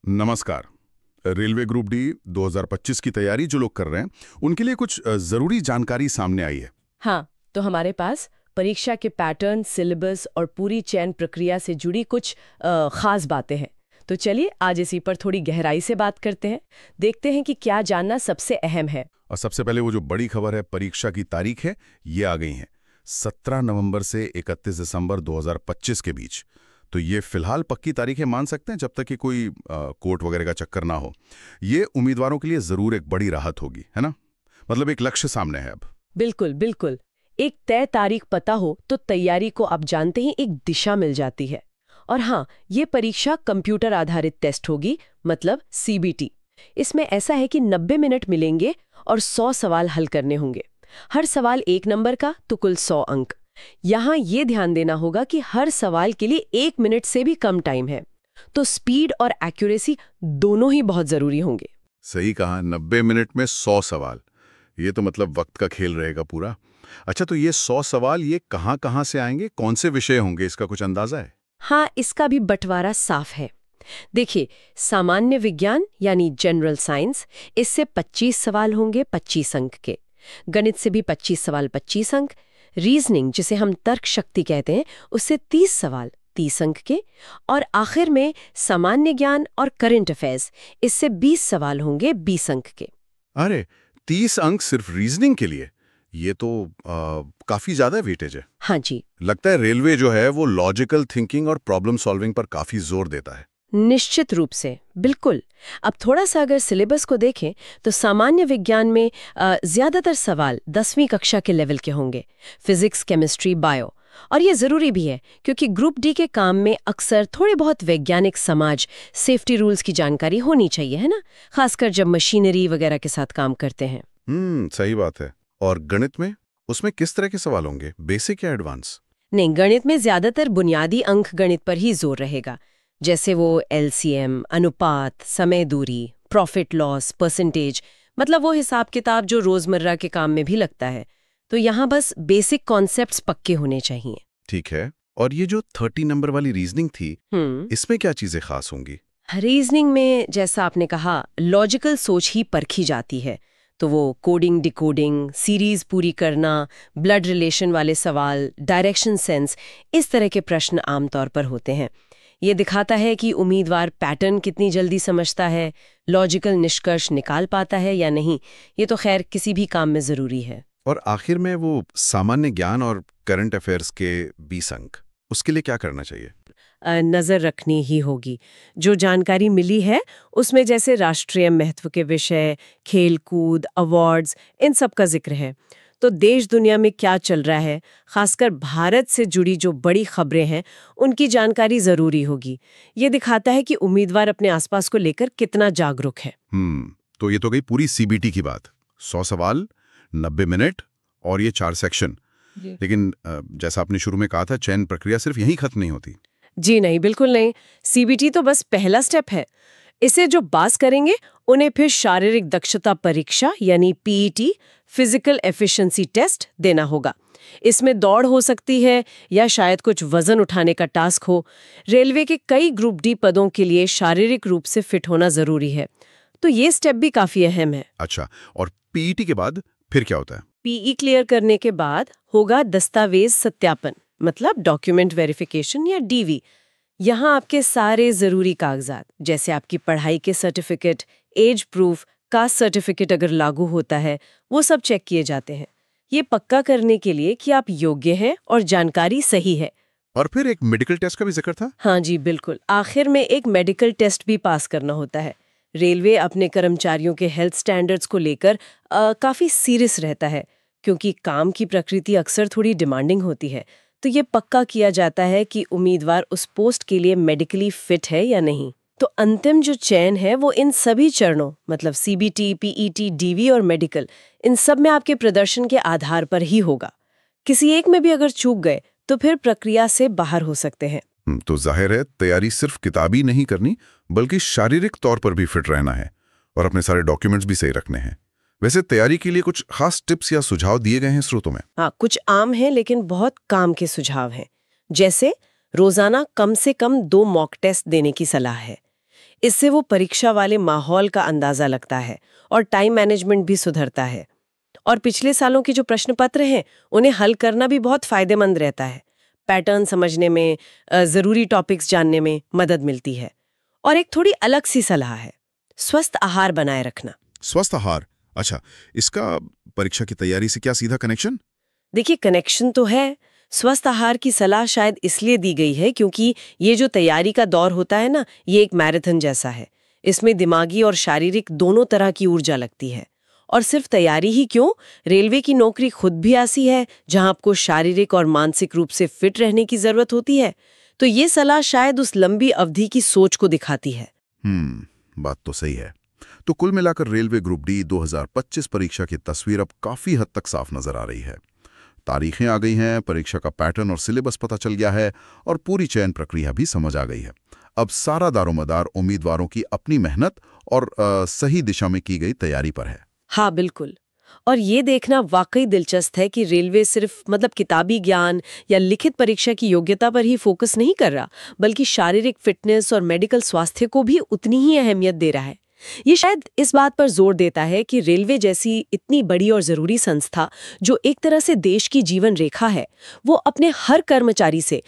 नमस्कार। Railway group D 2025 की तैयारी जो लोग कर रहे हैं उनके लिए कुछ जरूरी जानकारी सामने आई है। हाँ, तो हमारे पास परीक्षा के पैटर्न, सिलेबस और पूरी चयन प्रक्रिया से जुड़ी कुछ खास बातें हैं। तो चलिए आज इसी पर थोड़ी गहराई से बात करते हैं, देखते हैं कि क्या जानना सबसे अहम है। और सबसे पहले वो जो बड़ी खबर है, परीक्षा की तारीख है, ये आ गई है 17 नवंबर से 31 दिसंबर 2025 के बीच। तो ये फिलहाल पक्की तारीख है, मान सकते हैं, जब तक कि कोई कोर्ट वगैरह का चक्कर ना हो। ये उम्मीदवारों के लिए जरूर एक बड़ी राहत होगी, है ना? मतलब एक लक्ष्य सामने है अब। बिल्कुल बिल्कुल। एक तय तारीख पता हो तो तैयारी को आप जानते ही एक दिशा मिल जाती है। और हाँ, ये परीक्षा कंप्यूटर आधारित टेस्ट होगी, मतलब सीबीटी। इसमें ऐसा है कि 90 मिनट मिलेंगे और 100 सवाल हल करने होंगे। हर सवाल 1 नंबर का, तो कुल 100 अंक। यहाँ ये ध्यान देना होगा कि हर सवाल के लिए 1 मिनट से भी कम टाइम है, तो स्पीड और एक्यूरेसी दोनों ही बहुत जरूरी होंगे। सही कहा, 90 मिनट में 100 सवाल। ये तो मतलब वक्त का खेल रहेगा पूरा। अच्छा, तो ये 100 सवाल ये कहाँ-कहाँ से आएंगे, कौन से विषय होंगे, इसका कुछ अंदाजा है? हाँ, इसका भी बंटवारा साफ है। देखिए, सामान्य विज्ञान यानी जनरल साइंस, इससे 25 सवाल होंगे 25 अंक के। गणित से भी 25 सवाल 25 अंक। रीजनिंग, जिसे हम तर्क शक्ति कहते हैं, उससे 30 सवाल 30 अंक के। और आखिर में सामान्य ज्ञान और करंट अफेयर्स, इससे 20 सवाल होंगे 20 अंक के। अरे, 30 अंक सिर्फ रीजनिंग के लिए? ये तो काफी ज्यादा वेटेज है। हाँ जी। लगता है रेलवे जो है वो लॉजिकल थिंकिंग और प्रॉब्लम सॉल्विंग पर काफी जोर देता है। निश्चित रूप से, बिल्कुल। अब थोड़ा सा अगर सिलेबस को देखें तो सामान्य विज्ञान में ज्यादातर सवाल 10वीं कक्षा के लेवल के होंगे, फिजिक्स, केमिस्ट्री, बायो। और ये जरूरी भी है क्योंकि ग्रुप डी के काम में अक्सर थोड़ी बहुत वैज्ञानिक, समाज, सेफ्टी रूल्स की जानकारी होनी चाहिए, है ना? खासकर जब मशीनरी वगैरह के साथ काम करते हैं। सही बात है। और गणित में, उसमें किस तरह के सवाल होंगे, बेसिक या एडवांस? नहीं, गणित में ज्यादातर बुनियादी अंक गणित पर ही जोर रहेगा, जैसे वो एलसीएम, अनुपात, समय दूरी, प्रॉफिट लॉस, परसेंटेज। मतलब वो हिसाब किताब जो रोजमर्रा के काम में भी लगता है। तो यहाँ बस बेसिक कॉन्सेप्ट्स पक्के होने चाहिए। ठीक है। और ये जो 30 नंबर वाली रीजनिंग थी, इसमें क्या चीजें खास होंगी? रीजनिंग में, जैसा आपने कहा, लॉजिकल सोच ही परखी जाती है। तो वो कोडिंग, डिकोडिंग, सीरीज पूरी करना, ब्लड रिलेशन वाले सवाल, डायरेक्शन सेंस, इस तरह के प्रश्न आमतौर पर होते हैं। ये दिखाता है कि उम्मीदवार पैटर्न कितनी जल्दी समझता है, लॉजिकल निष्कर्ष निकाल पाता है या नहीं। ये तो खैर किसी भी काम में जरूरी है। और आखिर में वो सामान्य ज्ञान और करंट अफेयर्स के 20 अंक, उसके लिए क्या करना चाहिए? नज़र रखनी ही होगी। जो जानकारी मिली है उसमें जैसे राष्ट्रीय महत्व के विषय, खेल कूद, अवार्ड्स, इन सब का जिक्र है। तो देश दुनिया में क्या चल रहा है, खासकर भारत से जुड़ी जो बड़ी खबरें हैं, उनकी जानकारी ज़रूरी होगी। ये दिखाता है कि उम्मीदवार अपने आसपास को लेकर कितना जागरूक है। तो ये तो गई पूरी सीबीटी की बात। 100 सवाल, 90 मिनट और ये 4 सेक्शन। लेकिन जैसा आपने शुरू में कहा था, चयन प्रक्रिया सिर्फ यहीं खत्म नहीं होती। जी नहीं, बिल्कुल नहीं। सीबीटी तो बस पहला स्टेप है। इसे जो पास करेंगे उन्हें फिर शारीरिक दक्षता परीक्षा यानी पीईटी, फिजिकल एफिशिएंसी टेस्ट देना होगा। इसमें दौड़ हो सकती है या शायद कुछ वजन उठाने का टास्क हो। रेलवे के कई ग्रुप डी पदों के लिए शारीरिक रूप से फिट होना जरूरी है, तो ये स्टेप भी काफी अहम है। अच्छा, और पीईटी के बाद फिर क्या होता है? पीई क्लियर करने के बाद होगा दस्तावेज सत्यापन, मतलब डॉक्यूमेंट वेरिफिकेशन या डीवी। यहाँ आपके सारे जरूरी कागजात, जैसे आपकी पढ़ाई के certificate, age proof, caste certificate अगर लागू होता है, वो सब चेक किए जाते हैं। ये पक्का करने के लिए कि आप योग्य हैं और जानकारी सही है। और फिर एक मेडिकल टेस्ट का भी जिक्र था। हाँ जी, बिल्कुल। आखिर में एक मेडिकल टेस्ट भी पास करना होता है। रेलवे अपने कर्मचारियों के हेल्थ स्टैंडर्ड्स को लेकर काफी सीरियस रहता है, क्योंकि काम की प्रकृति अक्सर थोड़ी डिमांडिंग होती है। तो ये पक्का किया जाता है कि उम्मीदवार उस पोस्ट के लिए मेडिकली फिट है या नहीं। तो अंतिम जो चयन है वो इन सभी चरणों, मतलब सीबीटी, पीईटी, डीवी और मेडिकल, इन सब में आपके प्रदर्शन के आधार पर ही होगा। किसी एक में भी अगर चूक गए तो फिर प्रक्रिया से बाहर हो सकते हैं। तो जाहिर है तैयारी सिर्फ किताबी नहीं करनी, बल्कि शारीरिक तौर पर भी फिट रहना है और अपने सारे डॉक्यूमेंट्स भी सही रखने हैं। वैसे तैयारी के लिए कुछ खास टिप्स या सुझाव दिए गए हैं स्रोतों में? हाँ, कुछ आम हैं लेकिन बहुत काम के सुझाव हैं। जैसे रोजाना कम से कम 2 मॉक टेस्ट देने की सलाह है। इससे वो परीक्षा वाले माहौल का अंदाजा लगता है और टाइम मैनेजमेंट भी सुधरता है। और पिछले सालों के जो प्रश्न पत्र हैं उन्हें हल करना भी बहुत फायदेमंद रहता है। पैटर्न समझने में, जरूरी टॉपिक्स जानने में मदद मिलती है। और एक थोड़ी अलग सी सलाह है, स्वस्थ आहार बनाए रखना। स्वस्थ आहार, अच्छा, इसका परीक्षा की तैयारी से क्या सीधा कनेक्शन? देखिए, कनेक्शन तो है। स्वस्थ आहार की सलाह शायद इसलिए दी गई है क्योंकि ये जो तैयारी का दौर होता है ना, ये एक मैराथन जैसा है। इसमें दिमागी और शारीरिक दोनों तरह की ऊर्जा लगती है। और सिर्फ तैयारी ही क्यों, रेलवे की नौकरी खुद भी ऐसी है जहां आपको शारीरिक और मानसिक रूप से फिट रहने की जरूरत होती है। तो ये सलाह शायद उस लंबी अवधि की सोच को दिखाती है। बात तो सही है। तो कुल मिलाकर रेलवे ग्रुप डी 2025 परीक्षा की तस्वीर अब काफी हद तक साफ नजर आ रही है। तारीखें आ गई हैं, परीक्षा का पैटर्न और सिलेबस पता चल गया है और पूरी चयन प्रक्रिया भी समझ आ गई है। अब सारा दारोमदार उम्मीदवारों की अपनी मेहनत और सही दिशा में की गई तैयारी पर है। हाँ, बिल्कुल। और ये देखना वाकई दिलचस्प है कि रेलवे सिर्फ किताबी ज्ञान या लिखित परीक्षा की योग्यता पर ही फोकस नहीं कर रहा, बल्कि शारीरिक फिटनेस और मेडिकल स्वास्थ्य को भी उतनी ही अहमियत दे रहा है। ये शायद इस बात पर जोर देता है कि रेलवे जैसी इतनी बड़ी और जरूरी संस्था, जो एक तरह से देश की जीवन रेखा है, वो अपने हर कर्मचारी से